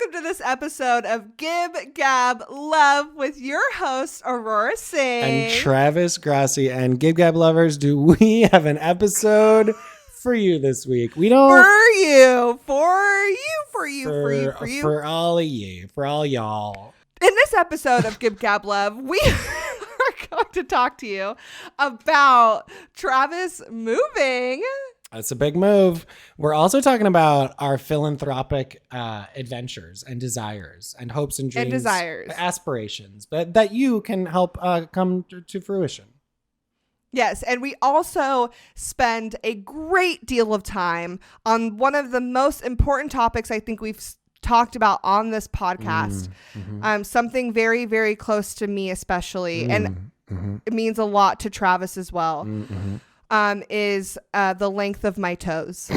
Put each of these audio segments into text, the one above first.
welcome to this episode of Gib Gab Love with your host, Aurora Singh. And Travis Grassi. And Gib Gab lovers, do we have an episode for you this week? We don't. For all of you. For all y'all. In this episode of Gib Gab Love, we are going to talk to you about Travis moving. That's a big move. We're also talking about our philanthropic adventures and desires and hopes and dreams. Aspirations that you can help come to fruition. Yes, and we also spend a great deal of time on one of the most important topics I think we've talked about on this podcast. Something very, very close to me especially, and it means a lot to Travis as well. Is the length of my toes.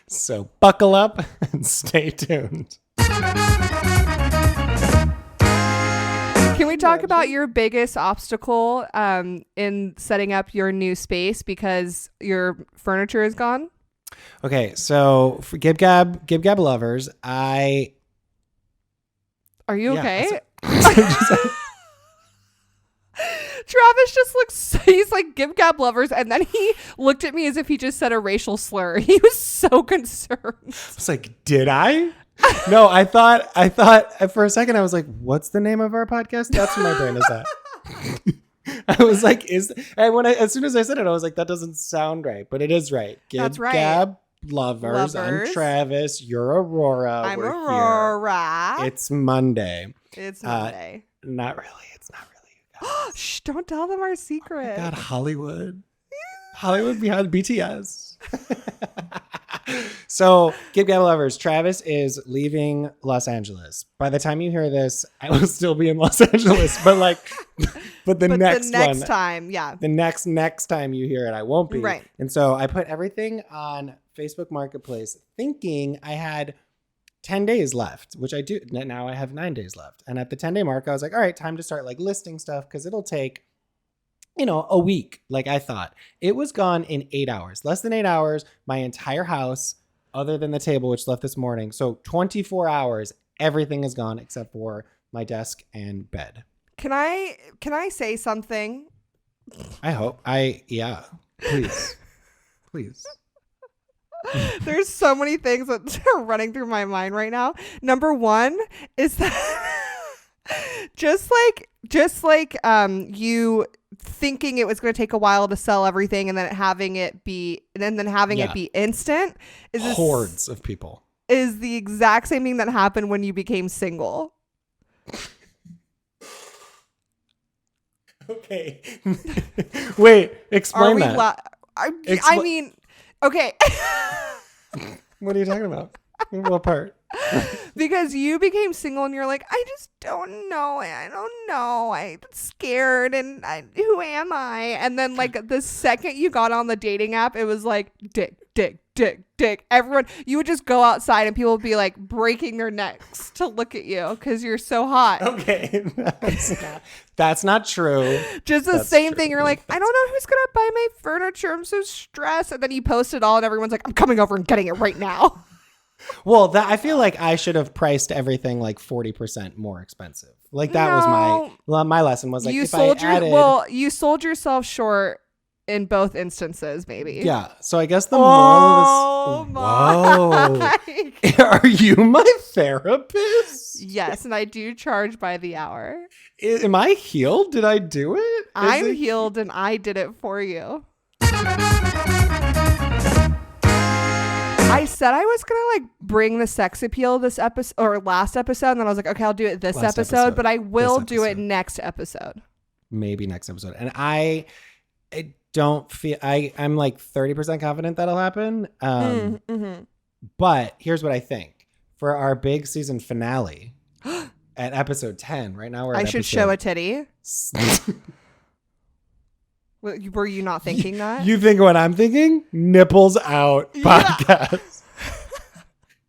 So buckle up and stay tuned. Can we talk about your biggest obstacle in setting up your new space because your furniture is gone? Okay, so for GibGab lovers, Are you okay? Travis just looks, he's like GibGab lovers, and then he looked at me as if he just said a racial slur. He was so concerned. I was like, did I? No, I thought for a second, I was like, what's the name of our podcast? That's where my brain is at. I was like, as soon as I said it, I was like, that doesn't sound right, but it is right. That's right. GibGab lovers. I'm Travis. You're Aurora. I'm Aurora. Here. It's Monday. Not really. It's not really. Shh, don't tell them our secret. Oh my God, Hollywood behind BTS. So, GibGab lovers, Travis is leaving Los Angeles. By the time you hear this, I will still be in Los Angeles. But the next time you hear it, I won't be. Right. And so I put everything on Facebook Marketplace thinking I had 10 days left, which I do. Now I have 9 days left. And at the 10-day mark, I was like, all right, time to start like listing stuff because it'll take, a week. Like I thought. It was gone in 8 hours, less than 8 hours. My entire house, other than the table, which left this morning. So 24 hours, everything is gone except for my desk and bed. Can I say something? I hope. Yeah, please. Please. There's so many things that are running through my mind right now. Number one is that just like you thinking it was going to take a while to sell everything and then having it be it be instant is hordes of people is the exact same thing that happened when you became single. Okay. Wait, explain that. I mean, okay. What are you talking about? What part? Because you became single and you're like, I just don't know. I don't know. I'm scared and who am I? And then like the second you got on the dating app, it was like dick. Everyone, you would just go outside and people would be like breaking their necks to look at you because you're so hot. Okay. That's not true. Just the same thing. You're like, I don't know who's going to buy my furniture. I'm so stressed. And then you post it all and everyone's like, I'm coming over and getting it right now. Well, I feel like I should have priced everything like 40% more expensive. Like that was my lesson was like, you sold yourself short in both instances, maybe. Yeah. So I guess the moral of this. Whoa. Are you my therapist? Yes, and I do charge by the hour. Am I healed? Did I do it? I'm healed and I did it for you. I said I was going to like bring the sex appeal this episode or last episode. And then I was like, okay, I'll do it this episode, but I will do it next episode. Maybe next episode. And I don't feel I'm like 30% confident that'll happen. But here's what I think for our big season finale at episode 10 right now. I should show a titty. Were you not thinking that? You think what I'm thinking? Nipples out podcast.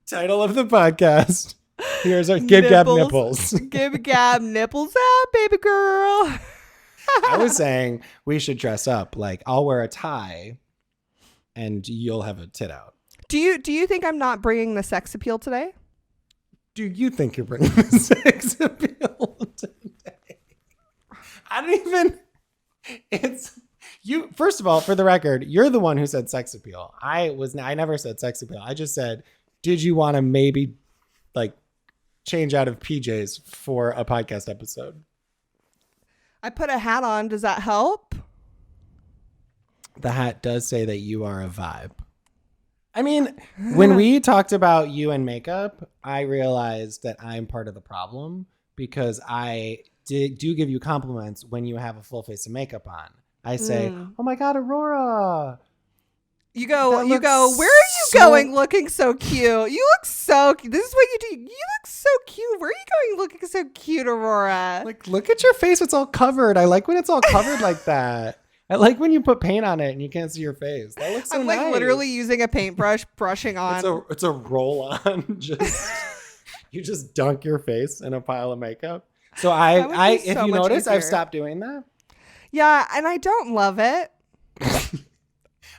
Title of the podcast. Here's our GibGab nipples. GibGab nipples out, baby girl. I was saying we should dress up. Like I'll wear a tie and you'll have a tit out. Do you think I'm not bringing the sex appeal today? do you think you're bringing the sex appeal today? I don't even. It's you. First of all, for the record, you're the one who said sex appeal. I never said sex appeal. I just said, did you want to maybe like change out of PJs for a podcast episode? I put a hat on. Does that help? The hat does say that you are a vibe. I mean, when we talked about you and makeup, I realized that I'm part of the problem because I do give you compliments when you have a full face of makeup on. I say, oh my God, Aurora. You go, where are you going looking so cute? You look so cute. This is what you do. You look so cute. Where are you going looking so cute, Aurora? Like, look at your face. It's all covered. I like when it's all covered like that. I like when you put paint on it and you can't see your face. That looks so nice. I'm like literally using a paintbrush, brushing on. It's a roll on. You just dunk your face in a pile of makeup. So if you notice, I've stopped doing that. Yeah, and I don't love it.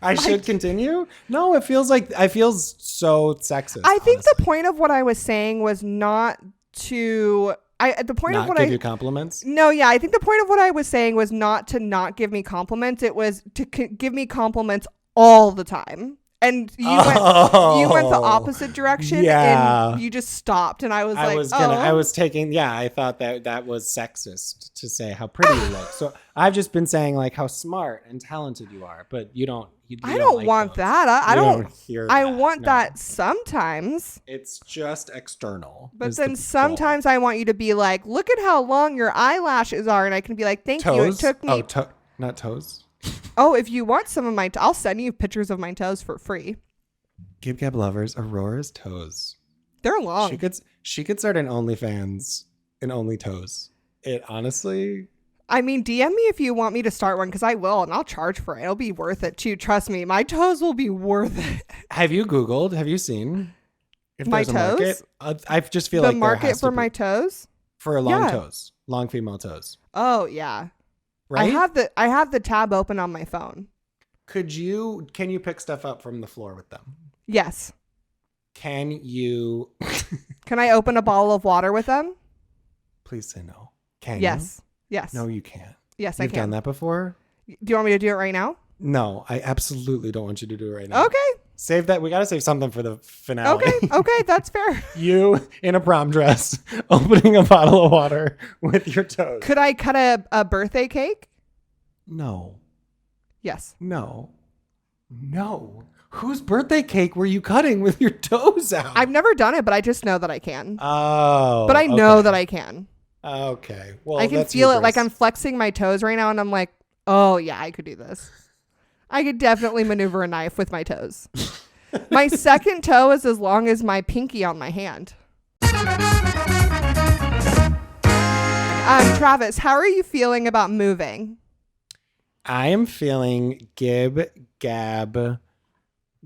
I should continue? No, it feels so sexist. I think honestly. the point of what I was saying was not to... give you compliments? No, yeah. I think the point of what I was saying was not to not give me compliments. It was to give me compliments all the time. And you went the opposite direction. Yeah. And you just stopped. And I was I thought that was sexist to say how pretty you look. So I've just been saying like how smart and talented you are, but you don't. I don't want that. I don't hear that. I want that sometimes. It's just external. But then sometimes I want you to be like, look at how long your eyelashes are. And I can be like, thank you. It took me. Not toes. Oh, if you want some of my, I'll send you pictures of my toes for free. GibGab lovers, Aurora's toes. They're long. She could start an OnlyFans in Only Toes. It honestly. I mean, DM me if you want me to start one because I will, and I'll charge for it. It'll be worth it too. Trust me, my toes will be worth it. Have you Googled? Have you seen if my toes? I just feel like the market for my toes for long toes, long female toes. Oh yeah. Right? I have the tab open on my phone. Can you pick stuff up from the floor with them? Yes. Can you Can I open a bottle of water with them? Please say no. Can Yes. you? Yes. No, you can't. Yes, You've done that before? Do you want me to do it right now? No, I absolutely don't want you to do it right now. Okay. Save that. We got to save something for the finale. Okay, that's fair. You in a prom dress, opening a bottle of water with your toes. Could I cut a birthday cake? No. Yes. No. Whose birthday cake were you cutting with your toes out? I've never done it, but I just know that I can. Oh. But I know that I can. Okay. Well, I can feel it. Like I'm flexing my toes right now and I'm like, oh yeah, I could do this. I could definitely maneuver a knife with my toes. My second toe is as long as my pinky on my hand. Travis, how are you feeling about moving? I am feeling GibGab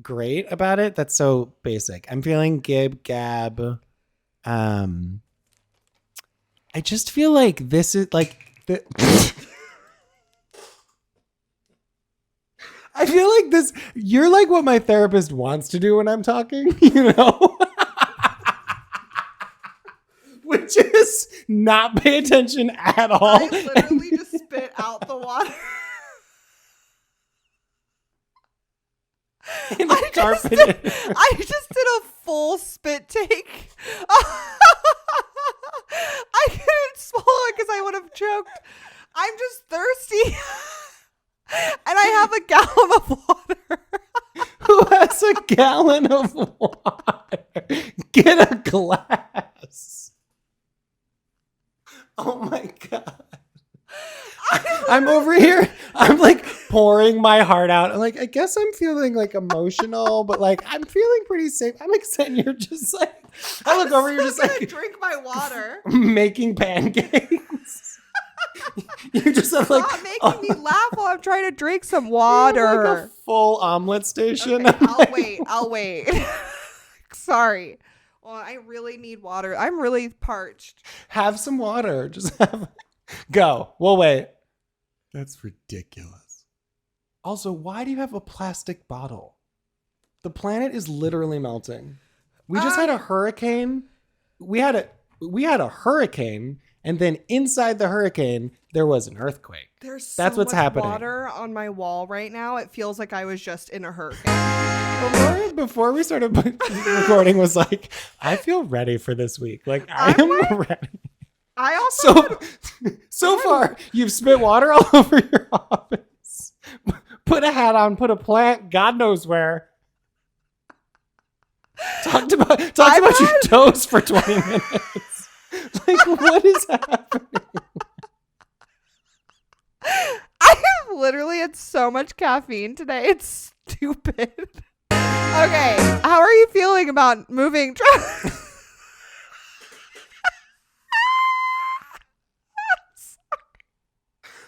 great about it. That's so basic. I'm feeling GibGab. I just feel like this is like the. I feel like this, you're like what my therapist wants to do when I'm talking, you know? Which is not pay attention at all. I literally just spit out the water. I just did a full spit take. I couldn't swallow it because I would have choked. I'm just thirsty. And I have a gallon of water. Who has a gallon of water? Get a glass. Oh my God. I'm over here. I'm like pouring my heart out. I'm like, I guess I'm feeling like emotional, but like I'm feeling pretty safe. I'm excited. You're just like, I look over, you're just like, drink my water. Making pancakes. You just have like stop making me laugh while I'm trying to drink some water. Like a full omelet station. Okay, I'll wait. Sorry. Well, I really need water. I'm really parched. Have some water. Just go. We'll wait. That's ridiculous. Also, why do you have a plastic bottle? The planet is literally melting. We just had a hurricane. we had a hurricane, and then inside the hurricane there was an earthquake. That's what's much happening. Water on my wall right now. It feels like I was just in a hurricane. Aurora, before we started recording, was like, I feel ready for this week. Like, I am ready. I also so far you've spit water all over your office. Put a hat on, put a plant, God knows where. Talked about your toes for 20 minutes. Like, what is happening? I have literally had so much caffeine today. It's stupid. Okay, how are you feeling about moving?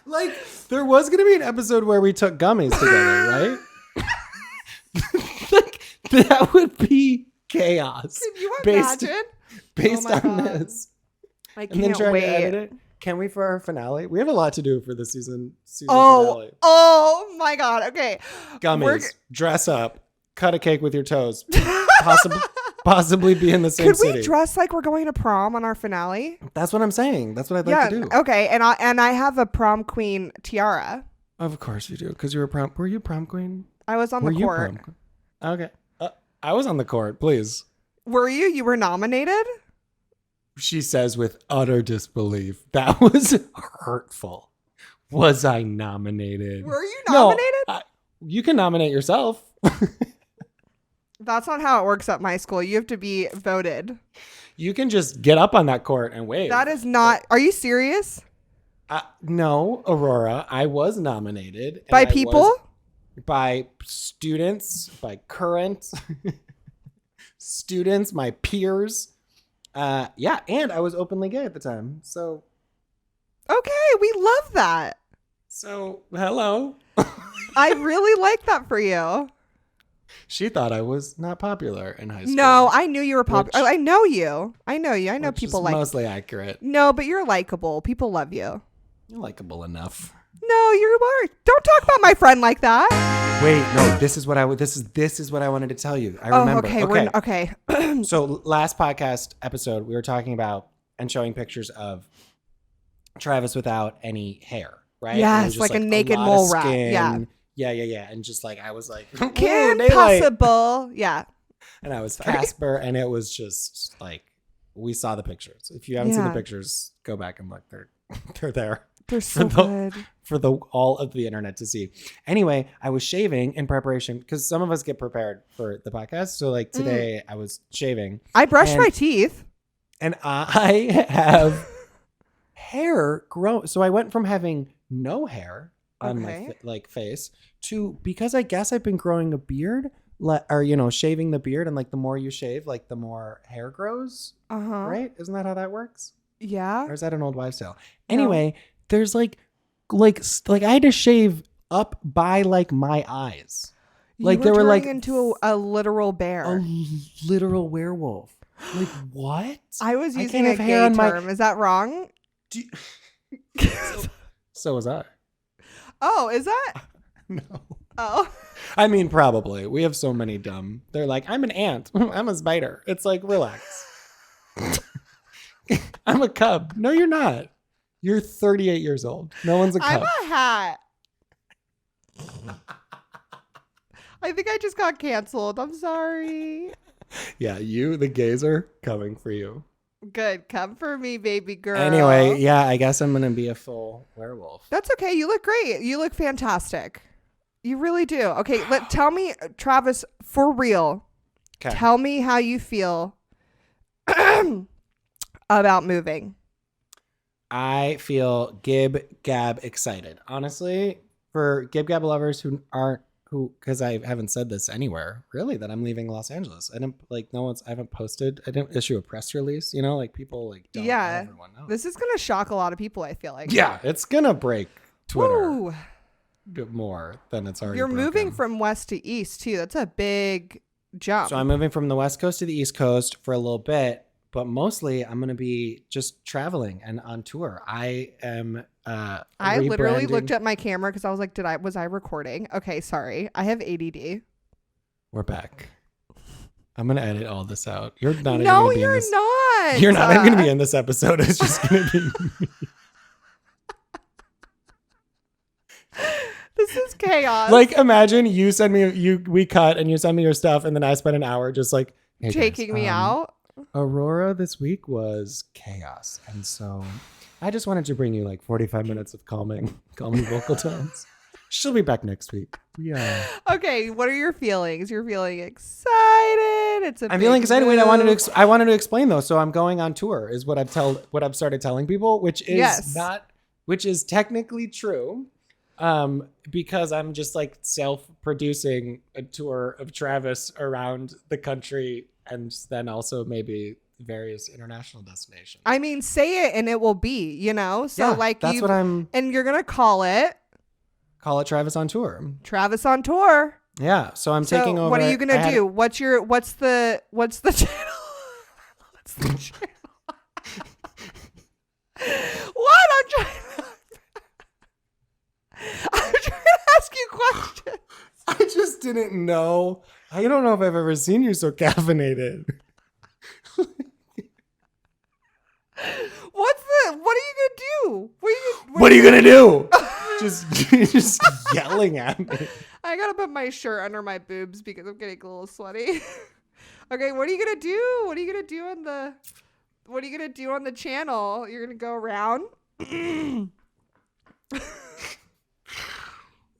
Like, there was going to be an episode where we took gummies together, right? Like, that would be chaos. Can you imagine? Based Oh on God. this. I And then can't trying wait. to edit it. Can we for our finale? We have a lot to do for the season Oh, finale. oh my God. Okay. Gummies, dress up, cut a cake with your toes, possibly be in the same Could city. we dress like we're going to prom on our finale? That's what I'm saying. That's what I'd like to do. Okay. And I have a prom queen tiara. Of course you do, because you were you prom queen? I was on Were the you court. prom queen? Okay. I was on the court, please. Were you? You were nominated? She says with utter disbelief. That was hurtful. Was I nominated? Were you nominated? No, you can nominate yourself. That's not how it works at my school. You have to be voted. You can just get up on that court and wave. That is not. Are you serious? No, Aurora. I was nominated. And By people? By students, by current students, my peers. Yeah, and I was openly gay at the time. So Okay, we love that. Hello. I really like that for you. She thought I was not popular in high school. No, I knew you were popular. I know you. I know people like you. Mostly accurate. No, but you're likable. People love you. You're likable enough. No, you are. Don't talk about my friend like that. Wait, no. This is what I wanted to tell you. I remember. Okay. So last podcast episode, we were talking about and showing pictures of Travis without any hair, right? Yes, like a naked mole rat. Yeah. And just like, I was like, impossible. Yeah. And I was Casper, and it was just like, we saw the pictures. If you haven't seen the pictures, go back and look. They're there. They're so good. For all of the internet to see. Anyway, I was shaving in preparation because some of us get prepared for the podcast. So like today I was shaving. I brushed my teeth. And I have hair grow. So I went from having no hair on my face to, because I guess I've been growing a beard, or shaving the beard, and like the more you shave, like the more hair grows. Right? Isn't that how that works? Yeah. Or is that an old wives' tale? Anyway, there's like I had to shave up by like my eyes. Like you they were like into a literal bear. A literal werewolf. Like what? I was using a gay term. Is that wrong? So was I. Oh, is that? No. Oh. I mean, probably. We have so many dumb. They're like, I'm an ant. I'm a spider. It's like, relax. I'm a cub. No, you're not. You're 38 years old. No one's a cub. I'm a hat. I think I just got canceled. I'm sorry. Yeah, the gays are coming for you. Good. Come for me, baby girl. Anyway, yeah, I guess I'm going to be a full werewolf. That's okay. You look great. You look fantastic. You really do. Okay, tell me, Travis, for real. Okay. Tell me how you feel about moving. I feel gab excited. Honestly, for gab lovers because I haven't said this anywhere really, that I'm leaving Los Angeles. I haven't posted. I didn't issue a press release, like people like don't let everyone know. This is going to shock a lot of people, I feel like. Yeah, it's going to break Twitter more than it's already You're broken. moving from west to east too. That's a big jump. So I'm moving from the West Coast to the East Coast for a little bit. But mostly, I'm going to be just traveling and on tour. I am. I literally looked at my camera because I was like, "Was I recording?" Okay, sorry. I have ADD. We're back. I'm going to edit all this out. You're not even No, going to be in you're this. not. You're not even going to be in this episode. It's just going to be me. This is chaos. Like, imagine we cut and you send me your stuff and then I spend an hour just like, hey taking guys, me out. Aurora this week was chaos. And so I just wanted to bring you like 45 minutes of calming vocal tones. She'll be back next week. Yeah. Okay, what are your feelings? You're feeling excited. I'm feeling excited. Wait, I wanted to explain though. So I'm going on tour is what I've started telling people, which is technically true. Because I'm just like self-producing a tour of Travis around the country and then also maybe various international destinations. I mean, say it and it will be, you know? So like that's what I'm. And you're going to call it Travis on Tour. Travis on Tour. Yeah. So I'm taking over. What are you going to do? What's the channel? What's the channel? What? I'm trying to ask you questions. I just didn't know. I don't know if I've ever seen you so caffeinated. What are you gonna do? What are you gonna do? just yelling at me. I gotta put my shirt under my boobs because I'm getting a little sweaty. Okay, what are you gonna do? What are you gonna do on the channel? You're gonna go around?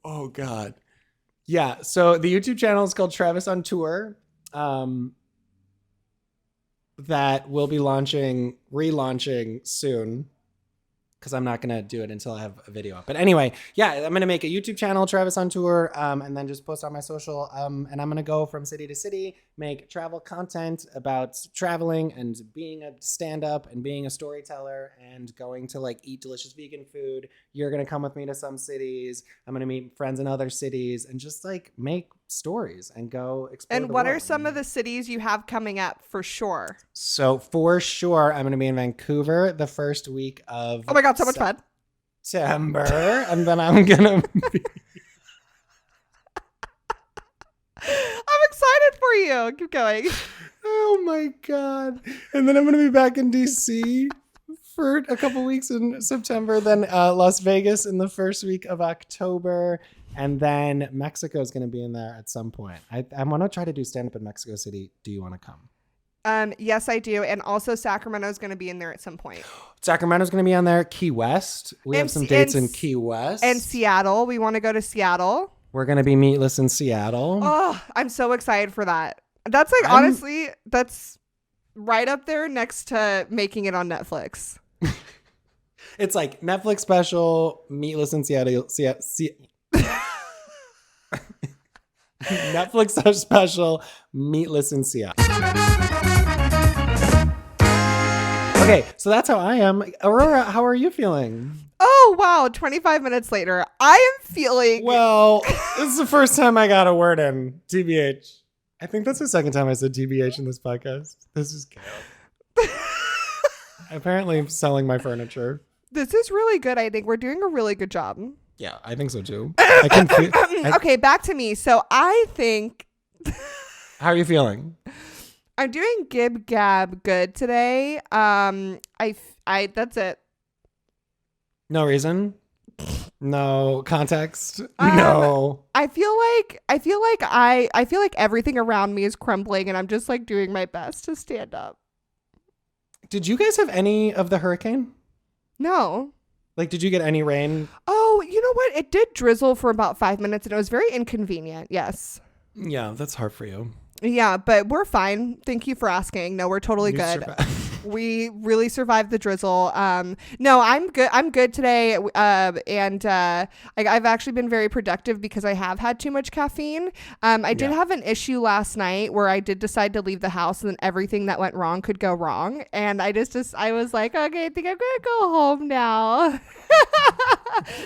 Oh God. Yeah. So the YouTube channel is called Travis on Tour. That will be relaunching soon. Because I'm not going to do it until I have a video up. But anyway, yeah, I'm going to make a YouTube channel, Travis on Tour, and then just post on my social. And I'm going to go from city to city, make travel content about traveling and being a stand-up and being a storyteller and going to like eat delicious vegan food. You're going to come with me to some cities. I'm going to meet friends in other cities and just like make stories and go explore. And what are some of the cities you have coming up for sure? So for sure, I'm going to be in Vancouver the first week of Oh my God, so much fun. September. And then I'm going to be... I'm excited for you. Keep going. Oh my God. And then I'm going to be back in DC for a couple weeks in September. Then Las Vegas in the first week of October. And then Mexico is going to be in there at some point. I want to try to do stand-up in Mexico City. Do you want to come? Yes, I do. And also Sacramento is going to be in there at some point. Sacramento's going to be on there. Key West. We have some dates in Key West. And Seattle. We want to go to Seattle. We're going to be meatless in Seattle. Oh, I'm so excited for that. That's like, honestly, that's right up there next to making it on Netflix. It's like Netflix special, meatless in Seattle. Netflix special, meatless in Seattle. Okay, so that's how I am. Aurora, how are you feeling? Oh, wow. 25 minutes later, I am feeling... Well, this is the first time I got a word in, TBH. I think that's the second time I said TBH in this podcast. This is chaos. Apparently, I'm selling my furniture. This is really good. I think we're doing a really good job. Yeah, I think so too. I can feel, okay, back to me. So I think... How are you feeling? I'm doing GibGab good today. That's it. No reason? No context? No. I feel like everything around me is crumbling and I'm just like doing my best to stand up. Did you guys have any of the hurricane? No. Like, did you get any rain? Oh, you know what? It did drizzle for about 5 minutes and it was very inconvenient. Yes. Yeah, that's hard for you. Yeah, but we're fine. Thank you for asking. No, we're totally good. We really survived the drizzle. No, I'm good. I'm good today. And I've actually been very productive because I have had too much caffeine. I did have an issue last night where I did decide to leave the house and then everything that went wrong could go wrong. And I was like, okay, I think I'm going to go home now.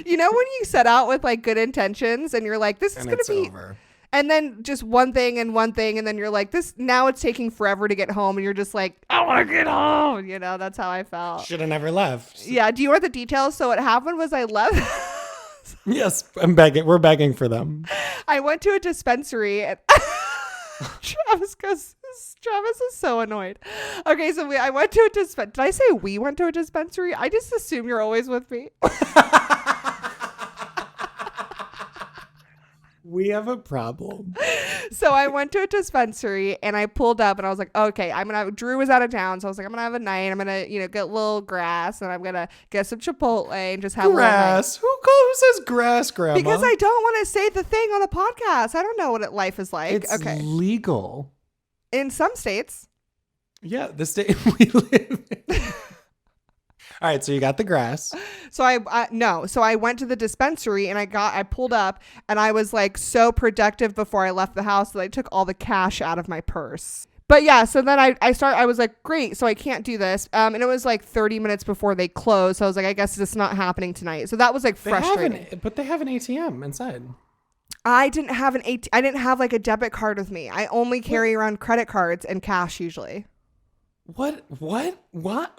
You know, when you set out with like good intentions and you're like, this is going to be over. And then just one thing, and then you're like, now it's taking forever to get home. And you're just like, I want to get home. You know, that's how I felt. Should have never left. Yeah. Do you want the details? So what happened was I left. Yes. I'm begging. We're begging for them. I went to a dispensary. And Travis is so annoyed. Okay, so I went to a dispensary. Did I say we went to a dispensary? I just assume you're always with me. We have a problem. So I went to a dispensary and I pulled up and I was like, okay, Drew was out of town. So I was like, I'm going to have a night. I'm going to, get a little grass and I'm going to get some Chipotle and just have grass. Who says grass, Grandma? Because I don't want to say the thing on the podcast. I don't know what life is like. It's legal. In some states. Yeah, the state we live in. All right, so you got the grass. So I went to the dispensary and I pulled up and I was like so productive before I left the house that I took all the cash out of my purse. But yeah, so then I was like, great, so I can't do this. And it was like 30 minutes before they closed. So I was like, I guess it's not happening tonight. So that was like frustrating. But they have an ATM inside. I didn't have like a debit card with me. I only carry around credit cards and cash usually. What?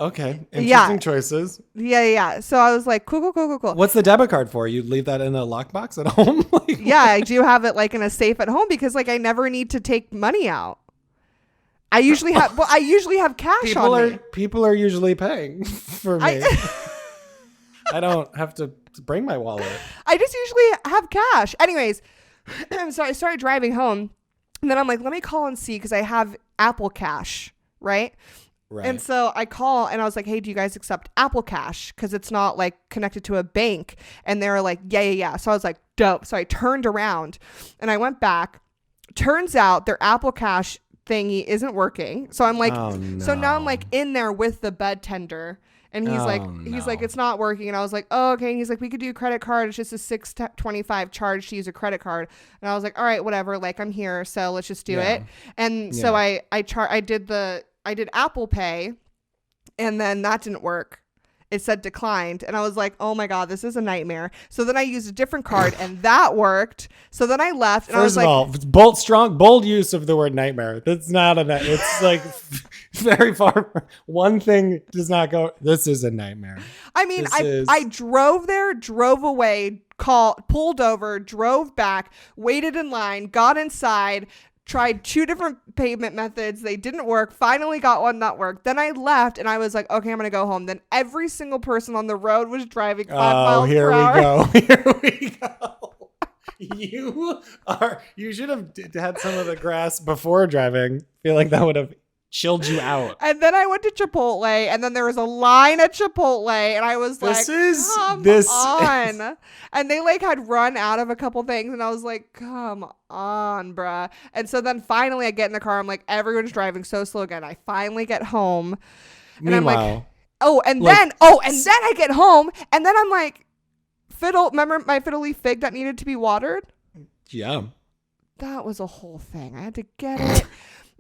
Okay. Interesting choices. Yeah. So I was like, cool. What's the debit card for? You leave that in a lockbox at home? Yeah, I do have it like in a safe at home because like I never need to take money out. I usually have cash on me. People are usually paying for me. I don't have to bring my wallet. I just usually have cash. Anyways, so I started driving home and then I'm like, let me call and see because I have Apple Cash. Right. And so I call and I was like, hey, do you guys accept Apple Cash? Because it's not like connected to a bank. And they were like, yeah. So I was like, dope. So I turned around and I went back. Turns out their Apple Cash thingy isn't working. So I'm like, So now I'm like in there with the bed tender. And he's like, it's not working. And I was like, oh, okay. And he's like, we could do credit card. It's just a $6.25 charge to use a credit card. And I was like, all right, whatever. Like I'm here. So let's just do it. And so I did Apple Pay and then that didn't work. It said declined. And I was like, oh my God, this is a nightmare. So then I used a different card and that worked. So then I left and First I was like, bold use of the word nightmare. That's not it's like very far. One thing does not go. This is a nightmare. I mean, I drove there, drove away, pulled over, drove back, waited in line, got inside, tried 2 different payment methods. They didn't work. Finally got one that worked. Then I left and I was like, okay, I'm going to go home. Then every single person on the road was driving 5 miles per hour. Here we go. You should have had some of the grass before driving. I feel like that would have chilled you out. And then I went to Chipotle and then there was a line at Chipotle and I was like, come on. And they like had run out of a couple things and I was like, come on, bruh. And so then finally I get in the car. I'm like, everyone's driving so slow again. I finally get home and Meanwhile, I'm like, then I get home and then I'm like, remember my fiddle leaf fig that needed to be watered? Yeah. That was a whole thing. I had to get it.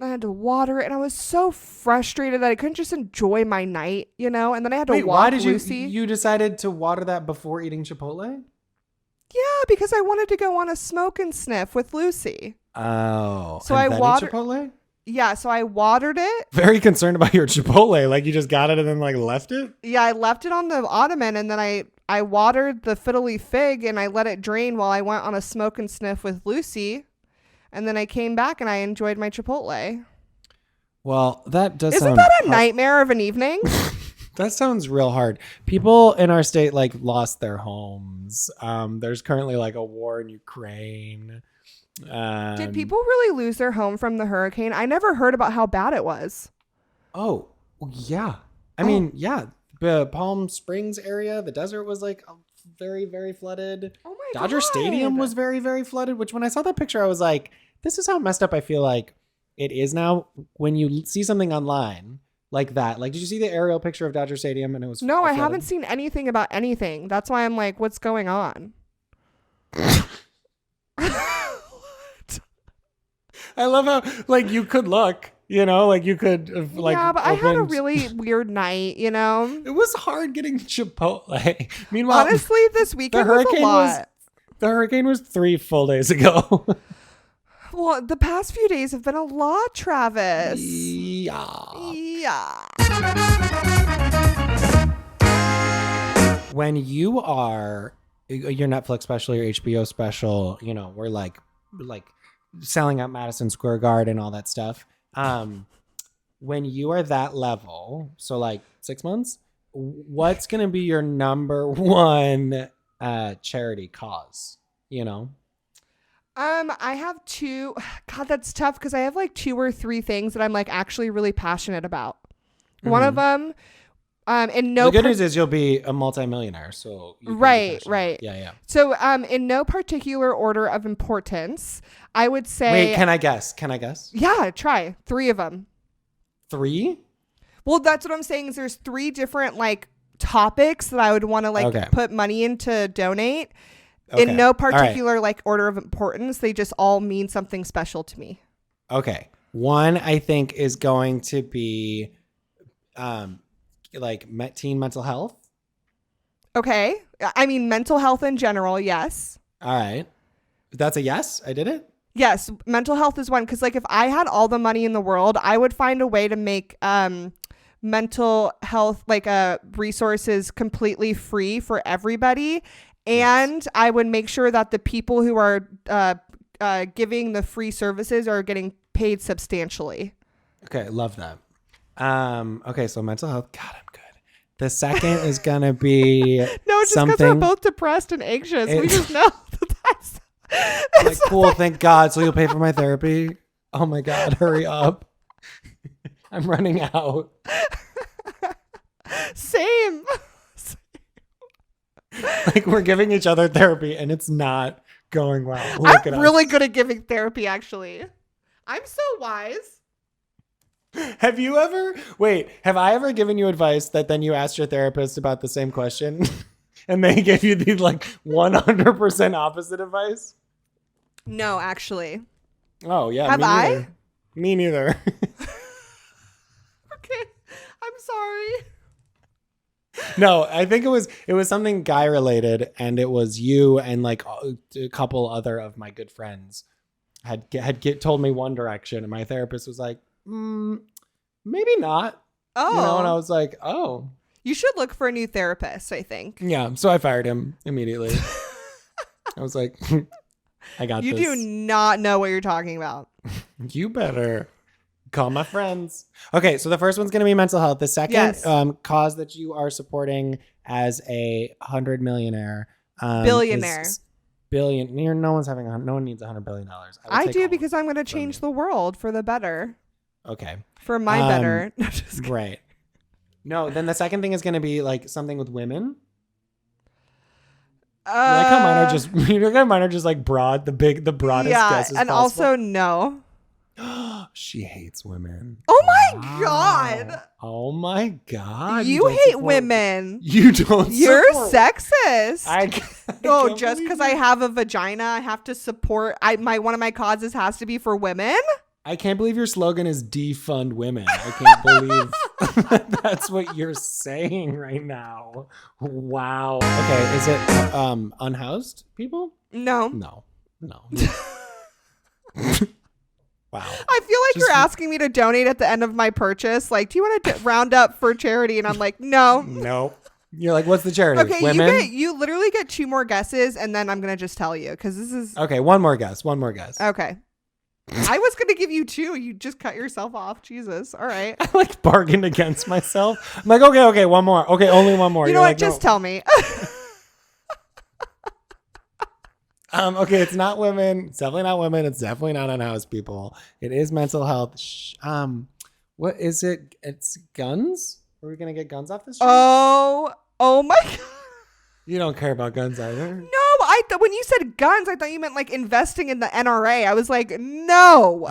I had to water it, and I was so frustrated that I couldn't just enjoy my night, And then I had to walk why did Lucy. You decided to water that before eating Chipotle? Yeah, because I wanted to go on a smoke and sniff with Lucy. Oh, so I watered Chipotle. Yeah, so I watered it. Very concerned about your Chipotle, like you just got it and then like left it. Yeah, I left it on the ottoman, and then I watered the fiddle leaf fig, and I let it drain while I went on a smoke and sniff with Lucy. And then I came back and I enjoyed my Chipotle. Well, that does Isn't that a nightmare of an evening? That sounds real hard. People in our state like lost their homes. There's currently like a war in Ukraine. Did people really lose their home from the hurricane? I never heard about how bad it was. Oh, yeah. I mean, yeah. The Palm Springs area, the desert was like very, very flooded. Oh my God. Dodger Stadium was very, very flooded, which when I saw that picture, I was like, this is how messed up I feel like it is now when you see something online like that. Like, did you see the aerial picture of Dodger Stadium? And it was No, I haven't seen anything about anything. That's why I'm like, what's going on? I love how like you could look. Like you could have like. Yeah, but I had a really weird night. It was hard getting Chipotle. Meanwhile, honestly, this weekend was a lot. The hurricane was 3 full days ago. Well, the past few days have been a lot, Travis. Yeah. When you are your Netflix special, your HBO special, we're like selling out Madison Square Garden, all that stuff. When you are that level, so like 6 months, what's going to be your number one charity cause? You know? I have two. God, that's tough because I have like 2 or 3 things that I'm like actually really passionate about. One of them, in no the good news is you'll be a multimillionaire, so you can be right. passionate. Yeah. So, in no particular order of importance, I would say. Wait, can I guess? Yeah, try 3 of them. 3? Well, that's what I'm saying. Is there's 3 different like topics that I would want to like put money in to donate. In no particular like order of importance, they just all mean something special to me. Okay. One, I think, is going to be like teen mental health. Okay. I mean, mental health in general, yes. All right. That's a yes? I did it? Yes. Mental health is one. Because like if I had all the money in the world, I would find a way to make mental health like resources completely free for everybody. And I would make sure that the people who are giving the free services are getting paid substantially. Okay, love that. Okay, so mental health. God, I'm good. The second is gonna be no, just because we're both depressed and anxious. We just know that's like cool. Thank God. So you'll pay for my therapy. Oh my God, hurry up! I'm running out. Same. Like we're giving each other therapy and it's not going well. I'm really good at giving therapy, actually. I'm so wise. Have I ever given you advice that then you asked your therapist about the same question and they gave you the like 100% opposite advice? No, actually. Oh, yeah. Have I? Me neither. Okay. I'm sorry. No, I think it was something guy related, and it was you and like a couple other of my good friends had told me one direction, and my therapist was like, maybe not. Oh, you know, and I was like, oh, you should look for a new therapist, I think. Yeah, so I fired him immediately. I was like, I got this. You do not know what you're talking about. You better. Call my friends. Okay, so the first one's going to be mental health. The second cause that you are supporting as a 100 millionaire. Billionaire. No one needs $100 billion. I do because I'm going to change the world for the better. Okay. For my better. No, just kidding. Right. No, then the second thing is going to be like something with women. You like how mine are just like broad, the broadest guesses and possible? Also no. She hates women. Oh my God. Oh my God. You hate women. You don't. You're sexist. Oh, just because I have a vagina, I have to support. One of my causes has to be for women. I can't believe your slogan is defund women. I can't believe that's what you're saying right now. Wow. Okay, is it unhoused people? No. Wow. I feel like you're asking me to donate at the end of my purchase. Like, do you want to round up for charity? And I'm like, no. Nope. You're like, what's the charity? Okay, women? you literally get 2 more guesses, and then I'm going to just tell you because this is... Okay, one more guess. Okay. I was going to give you 2. You just cut yourself off. Jesus. All right. I like bargained against myself. I'm like, okay, one more. Okay, only one more. You know what? Just tell me. Okay, it's not women. It's definitely not women. It's definitely not unhoused people. It is mental health. What is it? It's guns? Are we going to get guns off the street? Oh my God. You don't care about guns either? No, when you said guns, I thought you meant like investing in the NRA. I was like, no.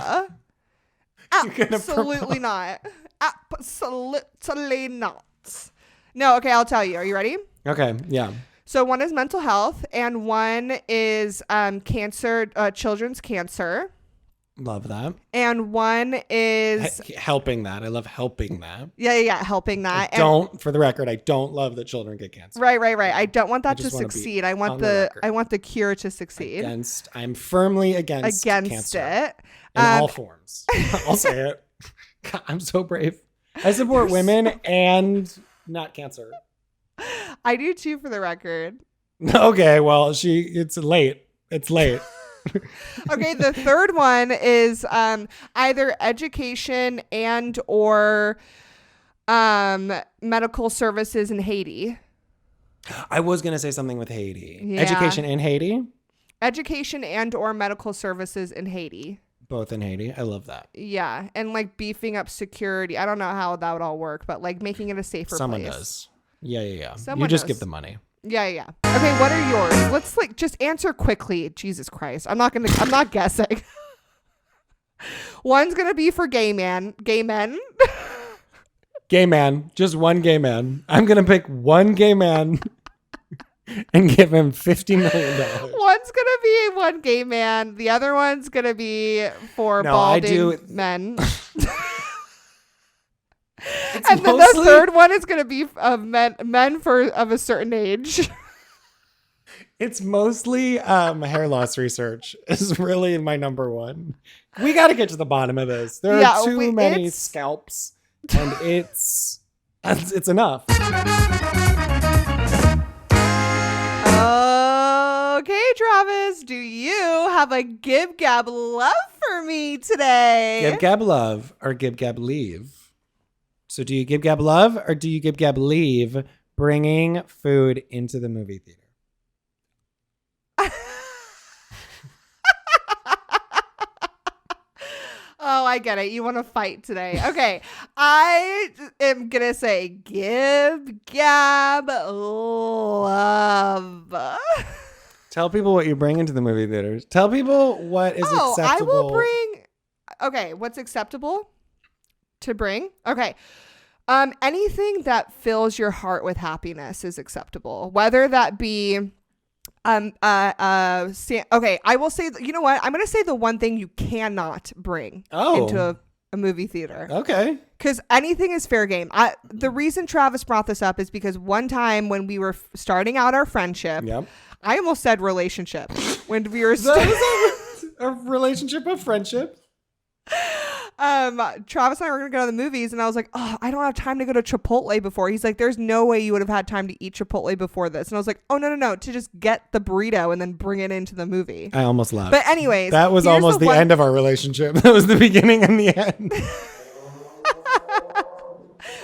Absolutely not. Absolutely not. No, okay, I'll tell you. Are you ready? Okay, yeah. So one is mental health, and one is cancer, children's cancer. Love that. And one is helping that. I love helping that. Yeah, helping that. For the record, I don't love that children get cancer. Right. I don't want that to succeed. I want the cure to succeed. I'm firmly against cancer it. In all forms. I'll say it. God, I'm so brave. I support women and not cancer. I do too, for the record. Okay, well, it's late. Okay, the third one is either education and or medical services in Haiti. I was going to say something with Haiti. Yeah. Education in Haiti? Education and or medical services in Haiti. Both in Haiti. I love that. Yeah, and like beefing up security. I don't know how that would all work, but like making it a safer Someone place. does. Yeah. Someone you just does. give the money. Yeah. Okay, what are yours? Let's like just answer quickly. Jesus Christ. I'm not guessing. One's gonna be for gay men. Gay man. Just one gay man. I'm going to pick one gay man and give him $50 million. One's gonna be one gay man. The other one's gonna be for balding men. And then the third one is gonna be of men of a certain age. It's mostly hair loss research is really my number one. We got to get to the bottom of this. There are too many scalps, and it's enough. Okay, Travis, do you have a GibGabLove for me today? GibGabLove or GibGabLeave. So do you GibGabLove or do you GibGabLeave bringing food into the movie theater? Oh, I get it. You want to fight today. Okay. I am going to say GibGabLove. Tell people what you bring into the movie theaters. Tell people what is acceptable. I will bring... Okay, what's acceptable to bring? Okay. Anything that fills your heart with happiness is acceptable. Whether that be... okay, I will say, you know what? I'm going to say the one thing you cannot bring into a movie theater. Okay. Because anything is fair game. The reason Travis brought this up is because one time when we were starting out our friendship, I almost said relationship. When we were a relationship of friendship. Travis and I were going to go to the movies and I was like, oh, I don't have time to go to Chipotle before. He's like, there's no way you would have had time to eat Chipotle before this. And I was like, oh, no, to just get the burrito and then bring it into the movie. I almost laughed. But anyways. That was almost the end of our relationship. That was the beginning and the end.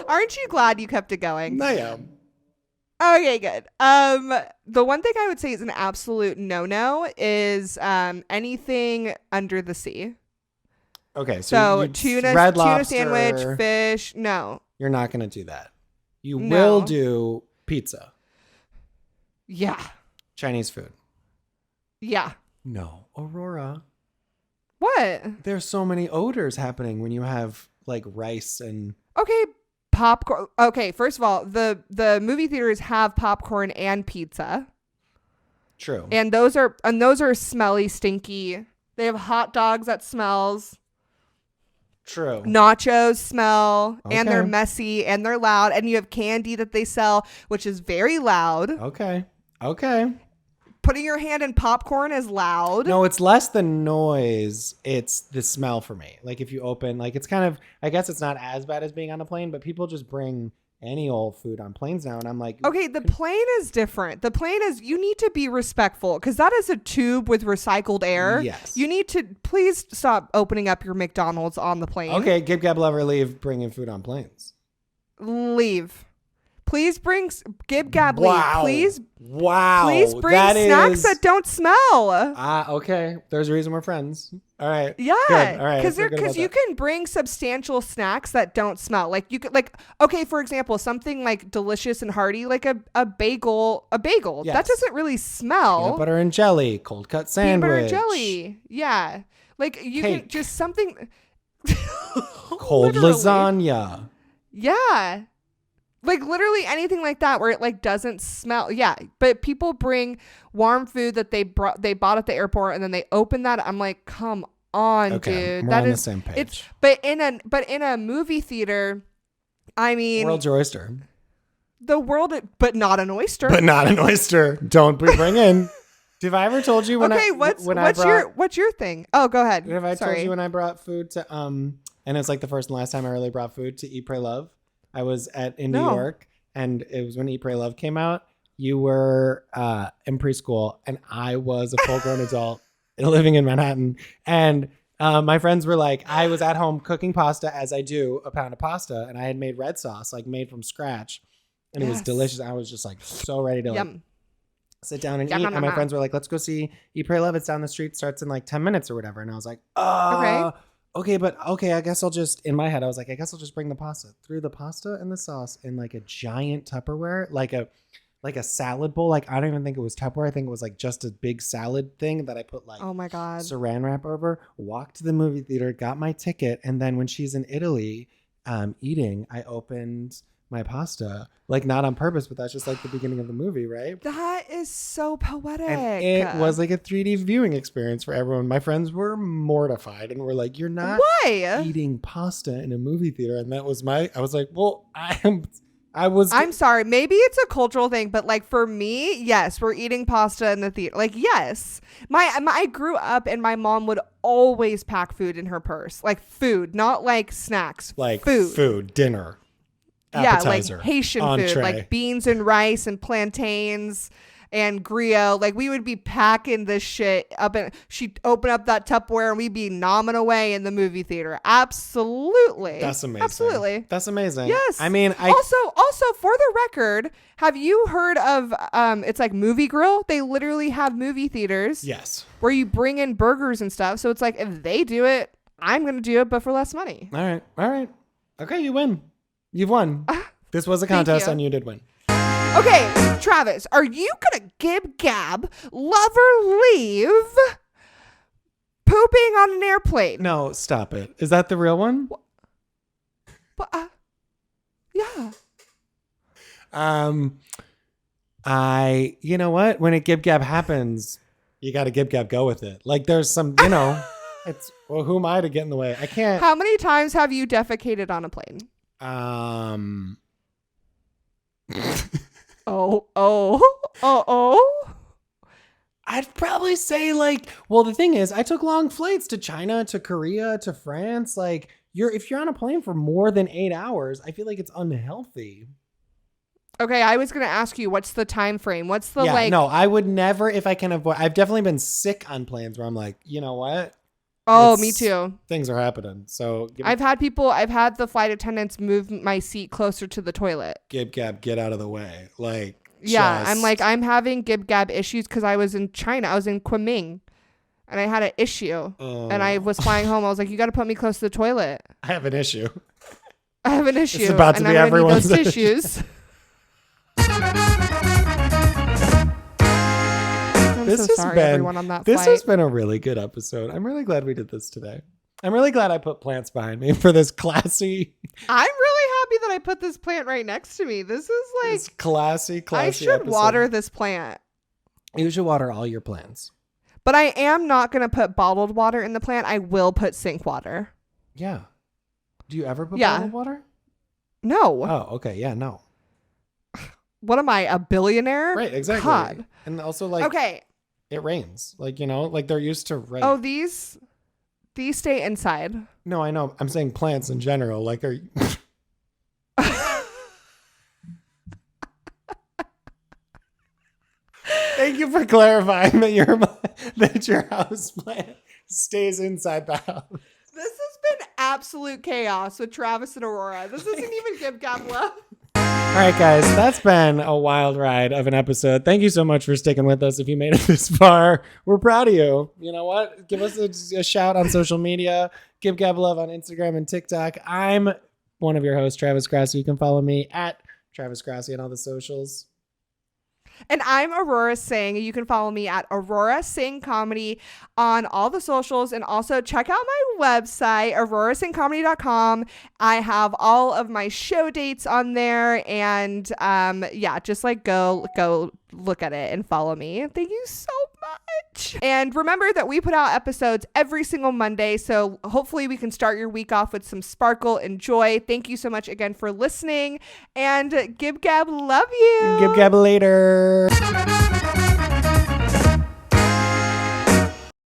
Aren't you glad you kept it going? I am. Okay, good. The one thing I would say is an absolute no-no is anything under the sea. Okay, so tuna sandwich, fish. No, you're not going to do that. You will do pizza. Yeah. Chinese food. Yeah. No, Aurora. What? There's so many odors happening when you have like rice and. Okay, popcorn. Okay, first of all, the movie theaters have popcorn and pizza. True. And those are smelly, stinky. They have hot dogs that smells. True. Nachos smell, and they're messy, and they're loud, and you have candy that they sell, which is very loud. Okay. Putting your hand in popcorn is loud. No, it's less the noise. It's the smell for me. Like if you open, like it's kind of, I guess it's not as bad as being on a plane, but people just bring any old food on planes now. And I'm like, okay, the plane is different. The plane is, you need to be respectful because that is a tube with recycled air. Yes. You need to please stop opening up your McDonald's on the plane. Okay, GibGabLove or leave bringing food on planes. Leave. Please bring GibGab. Wow. Please. Wow. Please bring snacks that don't smell. Okay. There's a reason we're friends. All right. Yeah. Good. All right. Because you can bring substantial snacks that don't smell. Like you could, like, okay, for example, something like delicious and hearty, like a bagel. Yes. That doesn't really smell. Peanut butter and jelly, cold cut sandwich. Peanut butter and jelly. Yeah. Like you can just something. Cold lasagna. Yeah. Like literally anything like that where it like doesn't smell. Yeah. But people bring warm food that they bought at the airport and then they open that. I'm like, come on, dude. We're on the same page. But in a movie theater, I mean, world's your oyster. The world, but not an oyster. But not an oyster. Don't bring in. Have I ever told you what's your thing? Oh, go ahead. Have I told you when I brought food to and it's like the first and last time I really brought food to Eat, Pray, Love. I was in New York, and it was when Eat, Pray, Love came out. You were in preschool, and I was a full-grown adult. living in Manhattan. And my friends were like, I was at home cooking pasta as I do a pound of pasta. And I had made red sauce, like made from scratch. And it was delicious. I was just like so ready to like sit down and eat. And my friends were like, let's go see Eat, Pray, Love. It's down the street. Starts in like 10 minutes or whatever. And I was like, okay, I guess I'll just, in my head, I was like, I guess I'll just bring the pasta. Threw the pasta and the sauce in like a giant Tupperware, like a salad bowl. Like, I don't even think it was Tupperware. I think it was like just a big salad thing that I put like, oh my God, saran wrap over, walked to the movie theater, got my ticket. And then when she's in Italy eating, I opened my pasta, like not on purpose, but that's just like the beginning of the movie, right? That is so poetic. And it was like a 3D viewing experience for everyone. My friends were mortified and were like, you're not eating pasta in a movie theater. And that was I was like, well, I'm sorry. Maybe it's a cultural thing, but like for me, yes, we're eating pasta in the theater. Like, yes, I grew up and my mom would always pack food in her purse, like food, not like snacks, like food, dinner. Appetizer, yeah, like Haitian entree. food, like beans and rice and plantains and griot. Like we would be packing this shit up, and she'd open up that Tupperware and we'd be nomming away in the movie theater. Absolutely. That's amazing. Absolutely. That's amazing. Yes. I mean, also for the record, have you heard of it's like Movie Grill? They literally have movie theaters. Yes. Where you bring in burgers and stuff. So it's like, if they do it, I'm going to do it, but for less money. All right. Okay, you win. You've won. This was a contest and you did win. Okay, Travis, are you going to GibGab, love or leave, pooping on an airplane? No, stop it. Is that the real one? Yeah. You know what? When a GibGab happens, you got to GibGab go with it. Like there's some, it's, well, who am I to get in the way? I can't. How many times have you defecated on a plane? I'd probably say the thing is, I took long flights to China, to Korea, to France. Like if you're on a plane for more than 8 hours, I feel like it's unhealthy. Okay, I was going to ask you, what's the time frame? What's the No, I would never, if I can avoid. I've definitely been sick on planes where I'm like, you know what? Oh, me too. Things are happening. So I've had the flight attendants move my seat closer to the toilet. GibGab, get out of the way. I'm having GibGab issues because I was in China. I was in Kunming and I had an issue and I was flying home. I was like, you got to put me close to the toilet. I have an issue. It's about to be everyone's need those tissues. This has been a really good episode. I'm really glad we did this today. I'm really glad I put plants behind me for this classy. I'm really happy that I put this plant right next to me. This is like this classy I should episode. water this plant. You should water all your plants. But I am not going to put bottled water in the plant. I will put sink water. Yeah. Do you ever put bottled water? No. Oh, okay. Yeah, no. What am I, a billionaire? Right, exactly. God. And also okay. It rains. They're used to rain. Oh, these stay inside. No, I know. I'm saying plants in general. Are you... Thank you for clarifying that your house plant stays inside the house. This has been absolute chaos with Travis and Aurora. This isn't even GibGabLove. All right, guys, that's been a wild ride of an episode. Thank you so much for sticking with us. If you made it this far, we're proud of you. You know what? Give us a shout on social media. GibGabLove on Instagram and TikTok. I'm one of your hosts, Travis Grassi. You can follow me at Travis Grassi on all the socials. And I'm Aurora Singh. You can follow me at Aurora Singh Comedy on all the socials. And also check out my website, aurorasingcomedy.com. I have all of my show dates on there. And just go look at it and follow me. Thank you so much. And remember that we put out episodes every single Monday. So hopefully we can start your week off with some sparkle and joy. Thank you so much again for listening. And GibGab, love you. GibGab later.